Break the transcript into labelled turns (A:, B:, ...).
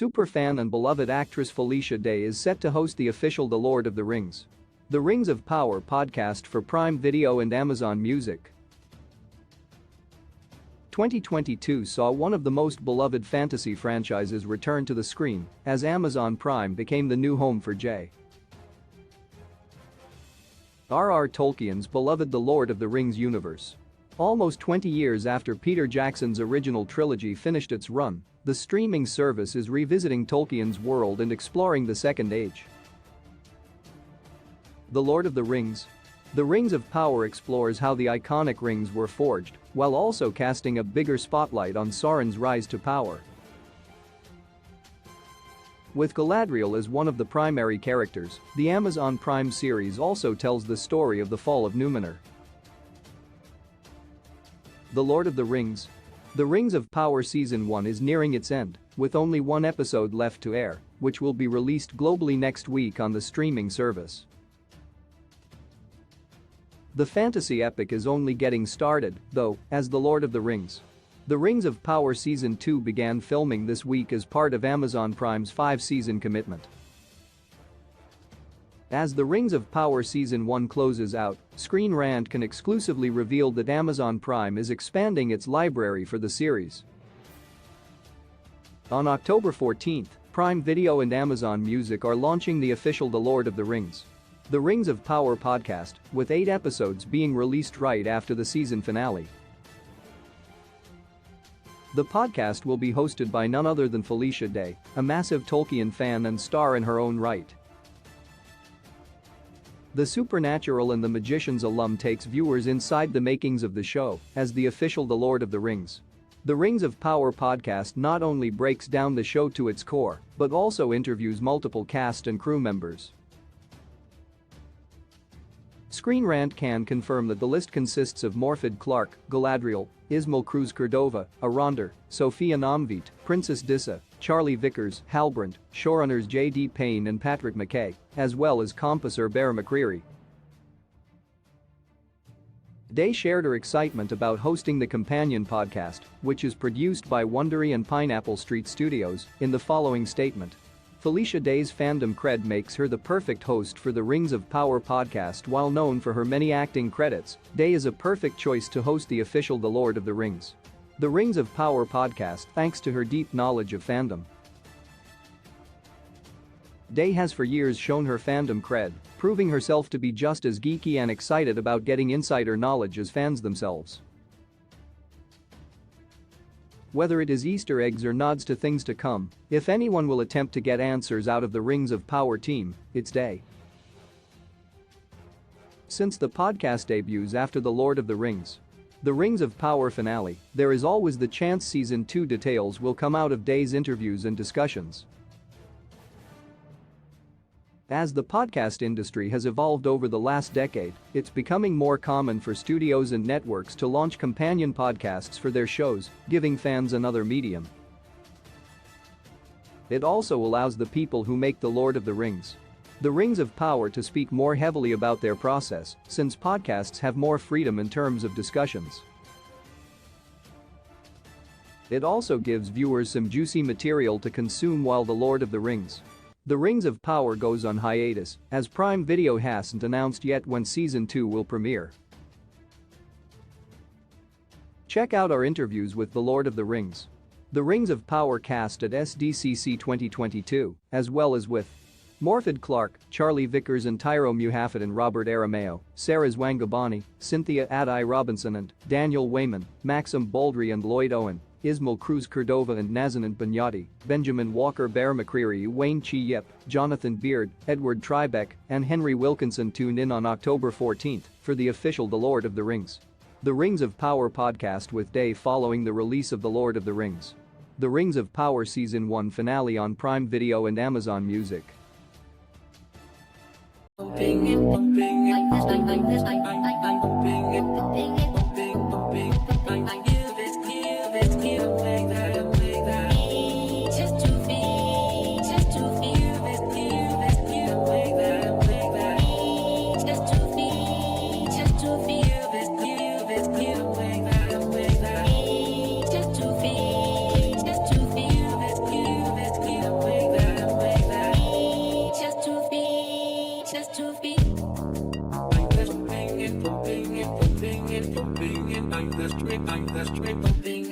A: Superfan and beloved actress Felicia Day is set to host the official The Lord of the Rings. The Rings of Power podcast for Prime Video and Amazon Music. 2022 saw one of the most beloved fantasy franchises return to the screen as Amazon Prime became the new home for J.R.R. Tolkien's beloved The Lord of the Rings universe. Almost 20 years after Peter Jackson's original trilogy finished its run, the streaming service is revisiting Tolkien's world and exploring the Second Age. The Lord of the Rings. The Rings of Power explores how the iconic rings were forged, while also casting a bigger spotlight on Sauron's rise to power. With Galadriel as one of the primary characters, the Amazon Prime series also tells the story of the fall of Númenor. The Lord of the Rings. The Rings of Power Season 1 is nearing its end, with only one episode left to air, which will be released globally next week on the streaming service. The fantasy epic is only getting started, though, as The Lord of the Rings. The Rings of Power Season 2 began filming this week as part of Amazon Prime's 5-season commitment. As The Rings of Power Season 1 closes out, Screen Rant can exclusively reveal that Amazon Prime is expanding its library for the series. On October 14th, Prime Video and Amazon Music are launching the official The Lord of the Rings. The Rings of Power podcast, with 8 episodes being released right after the season finale. The podcast will be hosted by none other than Felicia Day, a massive Tolkien fan and star in her own right. The Supernatural and the Magicians alum takes viewers inside the makings of the show as the official The Lord of the Rings. The Rings of Power podcast not only breaks down the show to its core, but also interviews multiple cast and crew members. Screen Rant can confirm that the list consists of Morfydd Clark, Galadriel, Ismael Cruz Cordova, Arondar, Sophia Nomvit, Princess Dissa, Charlie Vickers, Halbrand, showrunners J.D. Payne and Patrick McKay, as well as compouser Bear McCreary. Day shared her excitement about hosting the companion podcast, which is produced by Wondery and Pineapple Street Studios, in the following statement. Felicia Day's fandom cred makes her the perfect host for the Rings of Power podcast. While known for her many acting credits, Day is a perfect choice to host the official The Lord of the Rings. The Rings of Power podcast thanks to her deep knowledge of fandom. Day has for years shown her fandom cred, proving herself to be just as geeky and excited about getting insider knowledge as fans themselves. Whether it is Easter eggs or nods to things to come, if anyone will attempt to get answers out of the Rings of Power team, it's Day. Since the podcast debuts after The Lord of the Rings, The Rings of Power finale, there is always the chance Season 2 details will come out of Day's interviews and discussions. As the podcast industry has evolved over the last decade, it's becoming more common for studios and networks to launch companion podcasts for their shows, giving fans another medium. It also allows the people who make The Lord of the Rings. The Rings of Power to speak more heavily about their process, since podcasts have more freedom in terms of discussions. It also gives viewers some juicy material to consume while The Lord of the Rings. The Rings of Power goes on hiatus, as Prime Video hasn't announced yet when Season 2 will premiere. Check out our interviews with The Lord of the Rings. The Rings of Power cast at SDCC 2022, as well as with Morfydd Clark, Charlie Vickers and Tyro Muhaffad and Robert Arameo, Sarah Zwangabani, Cynthia Adai Robinson and Daniel Wayman, Maxim Baldry and Lloyd Owen, Ismael Cruz Cordova and Nazanin Banyati, Benjamin Walker Bear McCreary, Wayne Chi Yip, Jonathan Beard, Edward Tribeck, and Henry Wilkinson. Tune in on October 14th for the official The Lord of the Rings. The Rings of Power podcast with Day following the release of The Lord of the Rings. The Rings of Power Season 1 finale on Prime Video and Amazon Music.
B: like the straight thing.